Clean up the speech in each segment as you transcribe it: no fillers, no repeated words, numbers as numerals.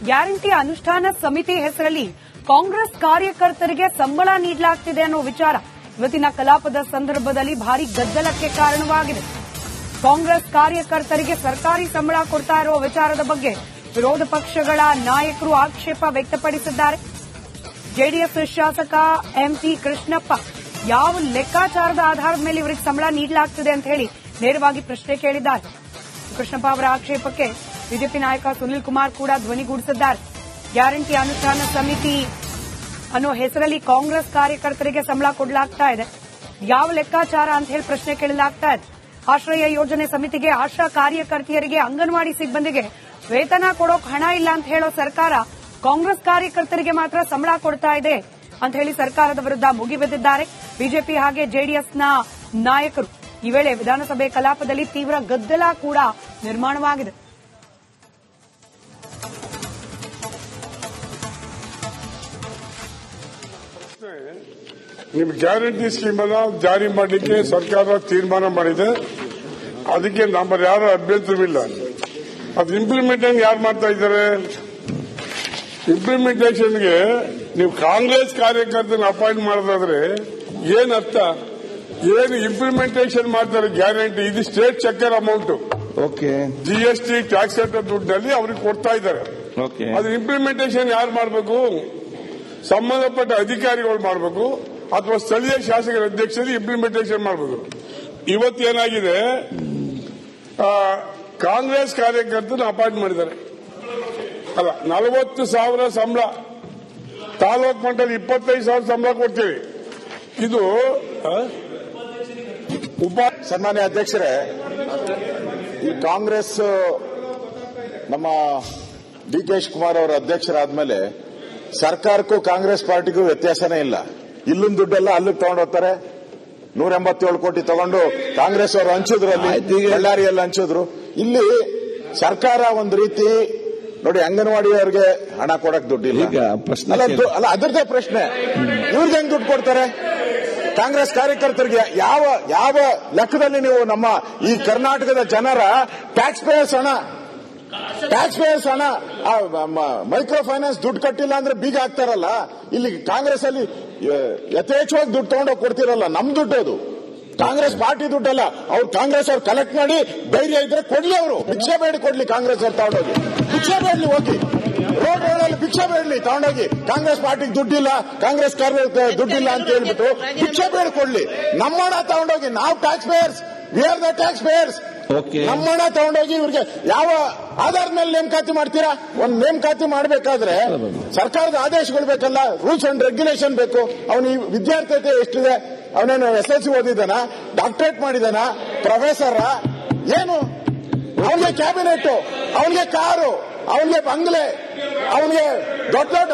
Guarantee ಅನುಷ್ಠಾನ ಸಮಿತಿ ಹೆಸರಲ್ಲಿ ಕಾಂಗ್ರೆಸ್ ಕಾರ್ಯಕರ್ತರಿಗೆ ಸಂಬಳ ನೀಡಲಾಗ್ತಿದೆ ಅನ್ನೋ ವಿಚಾರ ಇವತ್ತಿನ ಕಲಾಪದ ಸಂದರ್ಭದಲ್ಲಿ ಭಾರಿ ಗದ್ದಲಕ್ಕೆ ಕಾರಣವಾಗಿದೆ. ಕಾಂಗ್ರೆಸ್ ಕಾರ್ಯಕರ್ತರಿಗೆ ಸರ್ಕಾರಿ ಸಂಬಳ ಕೊಡ್ತಾ ಇರುವ ವಿಚಾರದ ಬಗ್ಗೆ ವಿರೋಧ ಪಕ್ಷಗಳ ನಾಯಕರು ಆಕ್ಷೇಪ ವ್ಯಕ್ತಪಡಿಸಿದ್ದಾರೆ. ಜೆಡಿಎಸ್ ಶಾಸಕ ಎಂಪಿ ಕೃಷ್ಣಪ್ಪ ಯಾವ ಲೆಕ್ಕಾಚಾರದ ಆಧಾರದ ಮೇಲೆ ಇವರಿಗೆ ಸಂಬಳ ನೀಡಲಾಗ್ತಿದೆ ಅಂತ ಹೇಳಿ ನೇರವಾಗಿ ಪ್ರಶ್ನೆ ಕೇಳಿದ್ದಾರೆ. ಕೃಷ್ಣಪ್ಪ ಅವರ ಆಕ್ಷೇಪಕ್ಕೆ ಬಿಜೆಪಿ ನಾಯಕ ಸುನಿಲ್ ಕುಮಾರ್ ಕೂಡ ಧ್ವನಿಗೂಡಿಸಿದ್ದಾರೆ. ಗ್ಯಾರಂಟಿ ಅನುಷ್ಠಾನ ಸಮಿತಿ ಅನ್ನೋ ಹೆಸರಲ್ಲಿ ಕಾಂಗ್ರೆಸ್ ಕಾರ್ಯಕರ್ತರಿಗೆ ಸಂಬಳ ಕೊಡಲಾಗ್ತಾ ಇದೆ, ಯಾವ ಲೆಕ್ಕಾಚಾರ ಅಂತ ಹೇಳಿ ಪ್ರಶ್ನೆ ಕೇಳಲಾಗ್ತಾ ಇದೆ. ಆಶ್ರಯ ಯೋಜನೆ ಸಮಿತಿಗೆ, ಆಶಾ ಕಾರ್ಯಕರ್ತೆಯರಿಗೆ, ಅಂಗನವಾಡಿ ಸಿಬ್ಬಂದಿಗೆ ವೇತನ ಕೊಡೋಕ್ ಹಣ ಇಲ್ಲ ಅಂತ ಹೇಳೋ ಸರ್ಕಾರ ಕಾಂಗ್ರೆಸ್ ಕಾರ್ಯಕರ್ತರಿಗೆ ಮಾತ್ರ ಸಂಬಳ ಕೊಡ್ತಾ ಇದೆ ಅಂತ ಹೇಳಿ ಸರ್ಕಾರದ ವಿರುದ್ಧ ಮುಗಿಬಿದ್ದಿದ್ದಾರೆ ಬಿಜೆಪಿ ಹಾಗೆ ಜೆಡಿಎಸ್ನ ನಾಯಕರು. ಈ ವೇಳೆ ವಿಧಾನಸಭೆ ಕಲಾಪದಲ್ಲಿ ತೀವ್ರ ಗದ್ದಲ ಕೂಡ ನಿರ್ಮಾಣವಾಗಿದೆ. ನಿಮ್ಮ ಗ್ಯಾರಂಟಿ ಸ್ಕೀಮ್ ಅನ್ನ ಜಾರಿ ಮಾಡಲಿಕ್ಕೆ ಸರ್ಕಾರ ತೀರ್ಮಾನ ಮಾಡಿದೆ. ಅದಕ್ಕೆ ನಮ್ಮ ಯಾರ ಅಭ್ಯಂತರವಿಲ್ಲ. ಅದು ಇಂಪ್ಲಿಮೆಂಟೇಷನ್ ಯಾರು ಮಾಡ್ತಾ ಇದ್ದಾರೆ? ಇಂಪ್ಲಿಮೆಂಟೇಷನ್ಗೆ ನೀವು ಕಾಂಗ್ರೆಸ್ ಕಾರ್ಯಕರ್ತನ ಅಪಾಯಿಂಟ್ ಮಾಡೋದಾದ್ರೆ ಏನ್ ಅರ್ಥ? ಏನು ಇಂಪ್ಲಿಮೆಂಟೇಷನ್ ಮಾಡ್ತಾರೆ ಗ್ಯಾರಂಟಿ? ಇದು state checker amount, GST tax ದುಡ್ಡಲ್ಲಿ ಅವ್ರಿಗೆ ಕೊಡ್ತಾ ಇದ್ದಾರೆ. ಅದು ಇಂಪ್ಲಿಮೆಂಟೇಷನ್ ಯಾರು ಮಾಡಬೇಕು? ಸಂಬಂಧಪಟ್ಟ ಅಧಿಕಾರಿಗಳು ಮಾಡಬೇಕು ಅಥವಾ ಸ್ಥಳೀಯ ಶಾಸಕರ ಅಧ್ಯಕ್ಷರು ಇಂಪ್ಲಿಮೆಂಟೇಷನ್ ಮಾಡಬೇಕು. ಇವತ್ತೇನಾಗಿದೆ, ಕಾಂಗ್ರೆಸ್ ಕಾರ್ಯಕರ್ತನ ಅಪಾಯಿಂಟ್ ಮಾಡಿದ್ದಾರೆ. ಅಲ್ಲ, 40,000 ಸಂಬಳ, ತಾಲೂಕು ಮಟ್ಟದಲ್ಲಿ 25,000 ಸಂಬಳ ಕೊಡ್ತೀವಿ. ಇದು ಸನ್ಮಾನ್ಯ ಅಧ್ಯಕ್ಷರೇ, ಈ ಕಾಂಗ್ರೆಸ್ ನಮ್ಮ ಡಿ.ಕೆ. ಶಿವಕುಮಾರ್ ಅವರ ಅಧ್ಯಕ್ಷರಾದ್ಮೇಲೆ ಸರ್ಕಾರಕ್ಕೂ ಕಾಂಗ್ರೆಸ್ ಪಾರ್ಟಿಗೂ ವ್ಯತ್ಯಾಸನೇ ಇಲ್ಲ. ಇಲ್ಲಿನ ದುಡ್ಡೆಲ್ಲ ಅಲ್ಲಿಗೆ ತಗೊಂಡು ಹೋಗ್ತಾರೆ. 187 ಕೋಟಿ ತಗೊಂಡು ಕಾಂಗ್ರೆಸ್ ಅವರು ಹಂಚಿದ್ರಲ್ಲಿ, ಬಳ್ಳಾರಿಯಲ್ಲಿ ಹಂಚಿದ್ರು. ಇಲ್ಲಿ ಸರ್ಕಾರ ಒಂದು ರೀತಿ ನೋಡಿ, ಅಂಗನವಾಡಿಯವರಿಗೆ ಹಣ ಕೊಡಕ್ ದುಡ್ಡಿಲ್ಲ. ಅಲ್ಲ, ಅದರದೇ ಪ್ರಶ್ನೆ, ಇವ್ರಿಗೆ ಹೆಂಗ್ ದುಡ್ಡು ಕೊಡ್ತಾರೆ? ಕಾಂಗ್ರೆಸ್ ಕಾರ್ಯಕರ್ತರಿಗೆ ಯಾವ ಲೆಕ್ಕದಲ್ಲಿ ನೀವು ನಮ್ಮ ಈ ಕರ್ನಾಟಕದ ಜನರ ಟ್ಯಾಕ್ಸ್ ಪೇಯರ್ಸ್ ಹಣ ಮೈಕ್ರೋ ಫೈನಾನ್ಸ್ ದುಡ್ಡು ಕಟ್ಟಿಲ್ಲ ಅಂದ್ರೆ ಬೀಗ ಹಾಕ್ತಾರಲ್ಲ, ಇಲ್ಲಿ ಕಾಂಗ್ರೆಸ್ ಅಲ್ಲಿ ಯಥೇಚ್ಛವಾಗಿ ದುಡ್ಡು ತಗೊಂಡೋಗಿ ಕೊಡ್ತಿರಲ್ಲ. ನಮ್ ದುಡ್ಡು ಅದು, ಕಾಂಗ್ರೆಸ್ ಪಾರ್ಟಿ ದುಡ್ಡಲ್ಲ. ಅವ್ರು ಕಾಂಗ್ರೆಸ್ ಅವ್ರು ಕಲೆಕ್ಟ್ ಮಾಡಿ ಧೈರ್ಯ ಇದ್ರೆ ಕೊಡ್ಲಿ, ಅವರು ಭಿಕ್ಷೆ ಬೇಡಿ ಕೊಡ್ಲಿ. ಕಾಂಗ್ರೆಸ್ ಅವ್ರು ತಗೊಂಡೋಗಿ ಭಿಕ್ಷೆ ಬೇಡಲಿ, ಹೋಗಿ ರೋಡ್ಗಳಲ್ಲಿ ಭಿಕ್ಷೆ ಬೇಡಲಿ ತಗೊಂಡೋಗಿ. ಕಾಂಗ್ರೆಸ್ ಪಾರ್ಟಿಗೆ ದುಡ್ಡಿಲ್ಲ, ಕಾಂಗ್ರೆಸ್ ದುಡ್ಡಿಲ್ಲ ಅಂತ ಹೇಳ್ಬಿಟ್ಟು ಭಿಕ್ಷೆ ಬೇಡ ಕೊಡ್ಲಿ. ನಮ್ಮ ಹಣ ತಗೊಂಡೋಗಿ, ನಾವು tax payers, we are the tax payers. ನಮ್ಮ ಹಣ ತಗೊಂಡೋಗಿ ಇವ್ರಿಗೆ ಯಾವ ಆಧಾರದ ಮೇಲೆ ನೇಮಕಾತಿ ಮಾಡ್ತೀರಾ? ಒಂದು ನೇಮಕಾತಿ ಮಾಡಬೇಕಾದ್ರೆ ಸರ್ಕಾರದ ಆದೇಶಗಳು ಬೇಕಲ್ಲ, ರೂಲ್ಸ್ ಅಂಡ್ ರೆಗ್ಯುಲೇಷನ್ ಬೇಕು. ಅವನು ಈ ವಿದ್ಯಾರ್ಥಿತೆ ಎಷ್ಟಿದೆ? ಅವನೇನು SSLC ಓದಿದಾನ, ಡಾಕ್ಟರೇಟ್ ಮಾಡಿದಾನ, ಪ್ರೊಫೆಸರ್ ಏನು? ಅವನಿಗೆ ಕ್ಯಾಬಿನೆಟ್, ಅವನಿಗೆ ಕಾರು, ಅವನಿಗೆ ಬಂಗ್ಲೆ, ಅವನಿಗೆ ದೊಡ್ಡ ದೊಡ್ಡ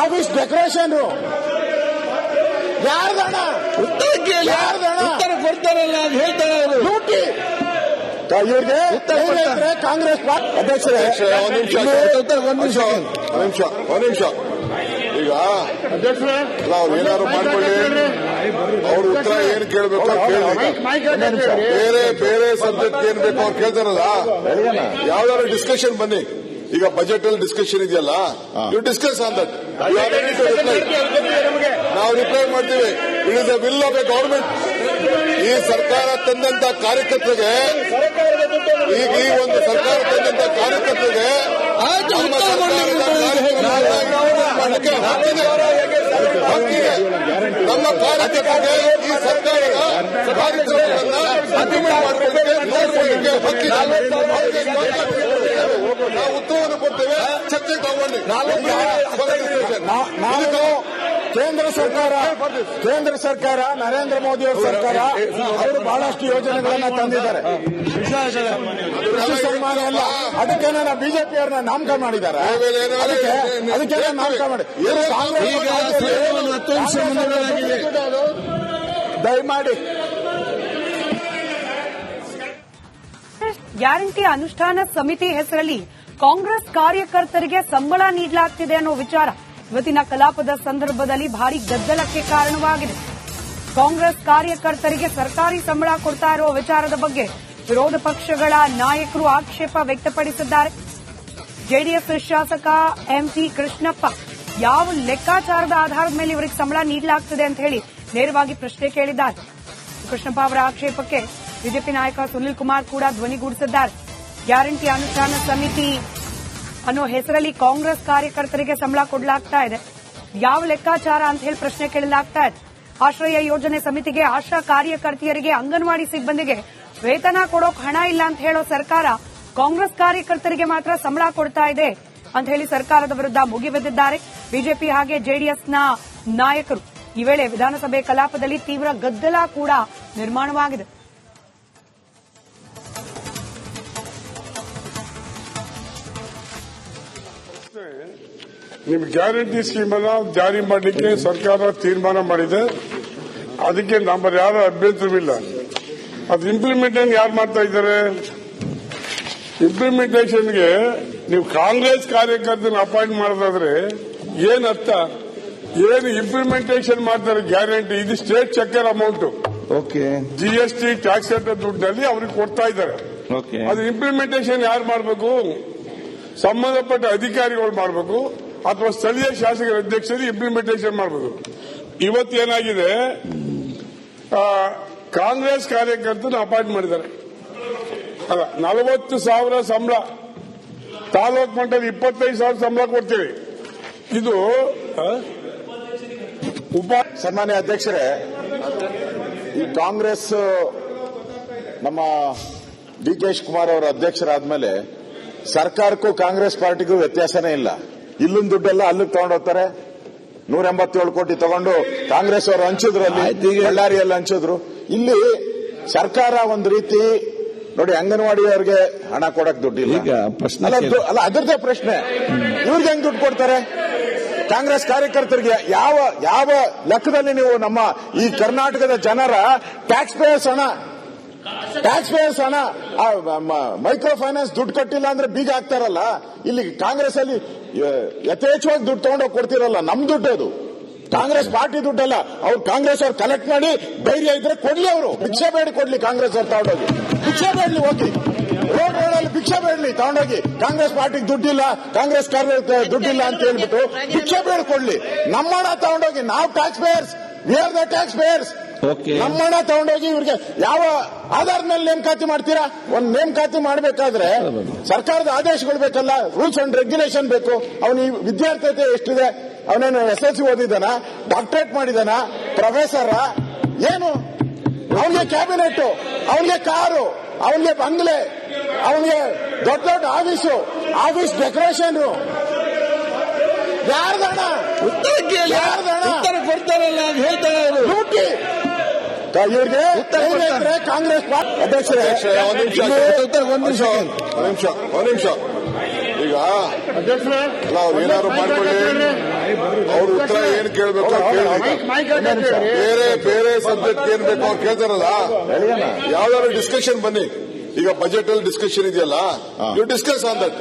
ಆಫೀಸ್ ಡೆಕೋರೇಷನ್. ಯಾರ್ದಣ ಉತ್ತರ ಕೊಡ್ತಾರಲ್ಲ ಅಂತ ಹೇಳ್ತಾರೆ ಅವರು. ಲೂಟಿ ಇವ್ರಿಗೆ ಕಾಂಗ್ರೆಸ್ ಅಧ್ಯಕ್ಷರೇ, ಒಂದು ನಿಮಿಷ ಈಗ ಅವ್ರು ಏನಾದ್ರು ಮಾಡ್ಕೊಳ್ಳಿ, ಅವ್ರ ಉತ್ತರ ಏನ್ ಕೇಳಬೇಕು ಬೇರೆ ಸಬ್ಜೆಕ್ಟ್ ಏನ್ ಬೇಕು ಅವ್ರು ಕೇಳ್ತಾರಲ್ಲ. ಯಾವ್ದಾದ್ರು ಡಿಸ್ಕಷನ್ ಬನ್ನಿ. ಈಗ ಬಜೆಟ್ ಅಲ್ಲಿ ಡಿಸ್ಕಷನ್ ಇದೆಯಲ್ಲ, ಯು ಡಿಸ್ಕಸ್ ಆನ್ ದಟ್. ನಾವು ರಿಪ್ಲೈ ಮಾಡ್ತೀವಿ. It is the will of A government. ಈ ಸರ್ಕಾರ ತಂದಂತ ಕಾರ್ಯಕರ್ತರಿಗೆ, ಈಗ ಈ ಒಂದು ಸರ್ಕಾರ ತಂದಂತ ಕಾರ್ಯಕರ್ತರಿಗೆ ನಮ್ಮ ಕಾರ್ಯಕರ್ತರಿಗೆ ಈ ಸರ್ಕಾರದ ಕಾರ್ಯಕ್ರಮಗಳನ್ನ ಇಂಪ್ಲಿಮೆಂಟ್ ಮಾಡಿಕೊಳ್ಳಕ್ಕೆ ಹಕ್ಕಿದೆ. ನಾವು ಉತ್ತರವನ್ನು ಕೊಡ್ತೇವೆ, ಚರ್ಚೆ ತಗೊಂಡು ಕೇಂದ್ರ ಸರ್ಕಾರ ನರೇಂದ್ರ ಮೋದಿ ಅವರ ಸರ್ಕಾರ ಅವರು ಬಹಳಷ್ಟು ಯೋಜನೆಗಳನ್ನ ತಂದಿದ್ದಾರೆ. ಕೃಷಿ ಸನ್ಮಾನ ಎಲ್ಲ ಅದಕ್ಕೆ ಬಿಜೆಪಿ ಅವರನ್ನ ನಾಮಕ ಮಾಡಿದ್ದಾರೆ. ಅದಕ್ಕೆ ನಾಮಕ ಮಾಡಿ ದಯಮಾಡಿ ಗ್ಯಾರಂಟಿ ಅನುಷ್ಠಾನ ಸಮಿತಿ ಹೆಸರಲ್ಲಿ ಕಾಂಗ್ರೆಸ್ ಕಾರ್ಯಕರ್ತರಿಗೆ ಸಂಬಳ ನೀಡಲಾಗ್ತಿದೆ ಅನ್ನೋ ವಿಚಾರ ಇವತ್ತಿನ ಕಲಾಪದ ಸಂದರ್ಭದಲ್ಲಿ ಭಾರಿ ಗದ್ದಲಕ್ಕೆ ಕಾರಣವಾಗಿದೆ. ಕಾಂಗ್ರೆಸ್ ಕಾರ್ಯಕರ್ತರಿಗೆ ಸರ್ಕಾರಿ ಸಂಬಳ ಕೊಡ್ತಾ ಇರುವ ವಿಚಾರದ ಬಗ್ಗೆ ವಿರೋಧ ಪಕ್ಷಗಳ ನಾಯಕರು ಆಕ್ಷೇಪ ವ್ಯಕ್ತಪಡಿಸಿದ್ದಾರೆ. ಜೆಡಿಎಸ್ ಶಾಸಕ ಎಂಪಿ ಕೃಷ್ಣಪ್ಪ ಯಾವ ಲೆಕ್ಕಾಚಾರದ ಆಧಾರದ ಮೇಲೆ ಇವರಿಗೆ ಸಂಬಳ ನೀಡಲಾಗ್ತಿದೆ ಅಂತ ಹೇಳಿ ನೇರವಾಗಿ ಪ್ರಶ್ನೆ ಕೇಳಿದ್ದಾರೆ. ಕೃಷ್ಣಪ್ಪ ಅವರ ಆಕ್ಷೇಪಕ್ಕೆ ಬಿಜೆಪಿ ನಾಯಕ ಸುನಿಲ್ ಕುಮಾರ್ ಕೂಡ ಧ್ವನಿಗೂಡಿಸಿದ್ದಾರೆ. ಗ್ಯಾರಂಟಿ ಅನುಷ್ಠಾನ ಸಮಿತಿ ಅನ್ನೋ ಹೆಸರಲ್ಲಿ ಕಾಂಗ್ರೆಸ್ ಕಾರ್ಯಕರ್ತರಿಗೆ ಸಂಬಳ ಕೊಡಲಾಗ್ತಾ ಇದೆ. ಯಾವ ಲೆಕ್ಕಾಚಾರ ಅಂತ ಹೇಳಿ ಪ್ರಶ್ನೆ ಕೇಳಲಾಗ್ತಾ ಇದೆ. ಆಶ್ರಯ ಯೋಜನೆ ಸಮಿತಿಗೆ, ಆಶಾ ಕಾರ್ಯಕರ್ತೆಯರಿಗೆ, ಅಂಗನವಾಡಿ ಸಿಬ್ಬಂದಿಗೆ ವೇತನ ಕೊಡೋಕ್ ಹಣ ಇಲ್ಲ ಅಂತ ಹೇಳೋ ಸರ್ಕಾರ ಕಾಂಗ್ರೆಸ್ ಕಾರ್ಯಕರ್ತರಿಗೆ ಮಾತ್ರ ಸಂಬಳ ಕೊಡ್ತಾ ಇದೆ ಅಂತ ಹೇಳಿ ಸರ್ಕಾರದ ವಿರುದ್ಧ ಮುಗಿಬಿದ್ದಿದ್ದಾರೆ ಬಿಜೆಪಿ ಹಾಗೆ ಜೆಡಿಎಸ್ನ ನಾಯಕರು. ಈ ವೇಳೆ ವಿಧಾನಸಭೆ ಕಲಾಪದಲ್ಲಿ ತೀವ್ರ ಗದ್ದಲ ಕೂಡ ನಿರ್ಮಾಣವಾಗಿದೆ. ನಿಮ್ ಗ್ಯಾರಂಟಿ ಸ್ಕೀಮ್ ಅನ್ನ ಜಾರಿ ಮಾಡಲಿಕ್ಕೆ ಸರ್ಕಾರ ತೀರ್ಮಾನ ಮಾಡಿದೆ. ಅದಕ್ಕೆ ನಮ್ಮ ಯಾರ ಅಭ್ಯಂತರವಿಲ್ಲ. ಅದು ಇಂಪ್ಲಿಮೆಂಟೇಷನ್ ಯಾರು ಮಾಡ್ತಾ ಇದ್ದಾರೆ? ಇಂಪ್ಲಿಮೆಂಟೇಷನ್ಗೆ ನೀವು ಕಾಂಗ್ರೆಸ್ ಕಾರ್ಯಕರ್ತನ ಅಪಾಯಿಂಟ್ ಮಾಡೋದಾದ್ರೆ ಏನರ್ಥ? ಏನು ಇಂಪ್ಲಿಮೆಂಟೇಷನ್ ಮಾಡ್ತಾರೆ ಗ್ಯಾರಂಟಿ? ಇದು state checker amount. GST tax ದುಡ್ಡಲ್ಲಿ ಅವ್ರಿಗೆ ಕೊಡ್ತಾ ಇದ್ದಾರೆ. ಅದು ಇಂಪ್ಲಿಮೆಂಟೇಷನ್ ಯಾರು ಮಾಡಬೇಕು? ಸಂಬಂಧಪಟ್ಟ ಅಧಿಕಾರಿಗಳು ಮಾಡಬೇಕು ಅಥವಾ ಸ್ಥಳೀಯ ಶಾಸಕರ ಅಧ್ಯಕ್ಷರು ಇಂಪ್ಲಿಮೆಂಟೇಷನ್ ಮಾಡಬೇಕು. ಇವತ್ತೇನಾಗಿದೆ, ಕಾಂಗ್ರೆಸ್ ಕಾರ್ಯಕರ್ತನ ಅಪಾಯಿಂಟ್ ಮಾಡಿದ್ದಾರೆ. ಅಲ್ಲ, 40,000 ಸಂಬಳ, ತಾಲೂಕು ಮಟ್ಟದಲ್ಲಿ 25,000 ಸಂಬಳ ಕೊಡ್ತೀವಿ. ಇದು ಸನ್ಮಾನ್ಯ ಅಧ್ಯಕ್ಷರೇ, ಈ ಕಾಂಗ್ರೆಸ್ ನಮ್ಮ ಡಿ.ಕೆ. ಶಿವಕುಮಾರ್ ಅವರ ಅಧ್ಯಕ್ಷರಾದ್ಮೇಲೆ ಸರ್ಕಾರಕ್ಕೂ ಕಾಂಗ್ರೆಸ್ ಪಾರ್ಟಿಗೂ ವ್ಯತ್ಯಾಸನೇ ಇಲ್ಲ. ಇಲ್ಲಿನ ದುಡ್ಡೆಲ್ಲ ಅಲ್ಲಿಗೆ ತಗೊಂಡೋಗ್ತಾರೆ. 187 ಕೋಟಿ ತಗೊಂಡು ಕಾಂಗ್ರೆಸ್ ಅವರು ಹಂಚಿದ್ರು, ಅಲ್ಲಿ ಬಳ್ಳಾರಿಯಲ್ಲಿ ಹಂಚಿದ್ರು. ಇಲ್ಲಿ ಸರ್ಕಾರ ಒಂದು ರೀತಿ ನೋಡಿ, ಅಂಗನವಾಡಿಯವರಿಗೆ ಹಣ ಕೊಡಕ್ ದುಡ್ಡಿಲ್ಲ. ಅಲ್ಲ, ಅದರದೇ ಪ್ರಶ್ನೆ. ಇವ್ರಿಗೆ ಹೆಂಗ್ ದುಡ್ಡು ಕೊಡ್ತಾರೆ? ಕಾಂಗ್ರೆಸ್ ಕಾರ್ಯಕರ್ತರಿಗೆ ಯಾವ ಲೆಕ್ಕದಲ್ಲಿ ನೀವು ನಮ್ಮ ಈ ಕರ್ನಾಟಕದ ಜನರ ಟ್ಯಾಕ್ಸ್ ಪೇಯರ್ಸ್ ಹಣ ಮೈಕ್ರೋ ಫೈನಾನ್ಸ್ ದುಡ್ಡು ಕಟ್ಟಿಲ್ಲ ಅಂದ್ರೆ ಬೀಗ ಹಾಕ್ತಾರಲ್ಲ, ಇಲ್ಲಿ ಕಾಂಗ್ರೆಸ್ ಅಲ್ಲಿ ಯಥೇಚ್ಛವಾಗಿ ದುಡ್ಡು ತಗೊಂಡೋಗಿ ಕೊಡ್ತಿರಲ್ಲ. ನಮ್ ದುಡ್ಡು ಅದು, ಕಾಂಗ್ರೆಸ್ ಪಾರ್ಟಿ ದುಡ್ಡಲ್ಲ. ಅವ್ರು ಕಾಂಗ್ರೆಸ್ ಅವ್ರು ಕಲೆಕ್ಟ್ ಮಾಡಿ ಧೈರ್ಯ ಇದ್ರೆ ಕೊಡ್ಲಿ, ಅವರು ಭಿಕ್ಷೆ ಬೇಡಿ ಕೊಡ್ಲಿ. ಕಾಂಗ್ರೆಸ್ ಅವ್ರು ತಗೊಂಡೋಗಿ ಭಿಕ್ಷೆ ಬೇಡ್ಲಿ, ಹೋಗಿ ರೋಡಲ್ಲಿ ಭಿಕ್ಷೆ ಬೇಡ್ಲಿ ತಗೊಂಡೋಗಿ. ಕಾಂಗ್ರೆಸ್ ಪಾರ್ಟಿಗೆ ದುಡ್ಡಿಲ್ಲ, ಕಾಂಗ್ರೆಸ್ ದುಡ್ಡಿಲ್ಲ ಅಂತ ಹೇಳ್ಬಿಟ್ಟು ಭಿಕ್ಷೆ ಬೇಡಿ ಕೊಡ್ಲಿ. ನಮ್ಮಣ್ಣ ತಗೊಂಡೋಗಿ, ನಾವು tax payers, we are the tax payers. ನಮ್ಮಣ್ಣ ತಗೊಂಡೋಗಿ ಇವ್ರಿಗೆ ಯಾವ ಆಧಾರದ ಮೇಲೆ ನೇಮಕಾತಿ ಮಾಡ್ತೀರಾ? ಒಂದು ನೇಮಕಾತಿ ಮಾಡಬೇಕಾದ್ರೆ ಸರ್ಕಾರದ ಆದೇಶಗಳು ಬೇಕಲ್ಲ, ರೂಲ್ಸ್ ಅಂಡ್ ರೆಗ್ಯುಲೇಷನ್ ಬೇಕು. ಅವನ ವಿದ್ಯಾರ್ಥಿತೆ ಎಷ್ಟಿದೆ? ಅವನೇನು SSLC ಓದಿದಾನ, ಡಾಕ್ಟರೇಟ್ ಮಾಡಿದಾನ, ಪ್ರೊಫೆಸರ? ಏನು ಅವನಿಗೆ ಕ್ಯಾಬಿನೆಟ್, ಅವನಿಗೆ ಕಾರು, ಅವನಿಗೆ ಬಂಗ್ಲೆ, ಅವನಿಗೆ ದೊಡ್ಡ ದೊಡ್ಡ ಆಫೀಸ್ ಡೆಕೋರೇಷನ್? ಯಾರ್ದಣ ಉತ್ತರ ಕೊಡ್ತಾರಲ್ಲ ಹೇಳ್ತಾರೆ ಲೂಟಿ. ಇವ್ರಿಗೆ ಕಾಂಗ್ರೆಸ್ ಅಧ್ಯಕ್ಷರೇ, ಒಂದು ನಿಮಿಷ. ಈಗ ಅಲ್ಲ, ಅವ್ರು ಏನಾದ್ರು ಮಾಡ್ಕೊಳ್ಳಿ, ಅವ್ರ ಉತ್ತರ ಏನ್ ಕೇಳಬೇಕು ಬೇರೆ ಸಬ್ಜೆಕ್ಟ್ ಏನ್ ಬೇಕು ಅವ್ರು ಕೇಳ್ತಾರಲ್ಲ. ಯಾವ್ದಾದ್ರು ಡಿಸ್ಕಷನ್ ಬನ್ನಿ. ಈಗ ಬಜೆಟ್ ಅಲ್ಲಿ ಡಿಸ್ಕಷನ್ ಇದೆಯಲ್ಲ, ಯು ಡಿಸ್ಕಸ್ ಆನ್ ದಟ್.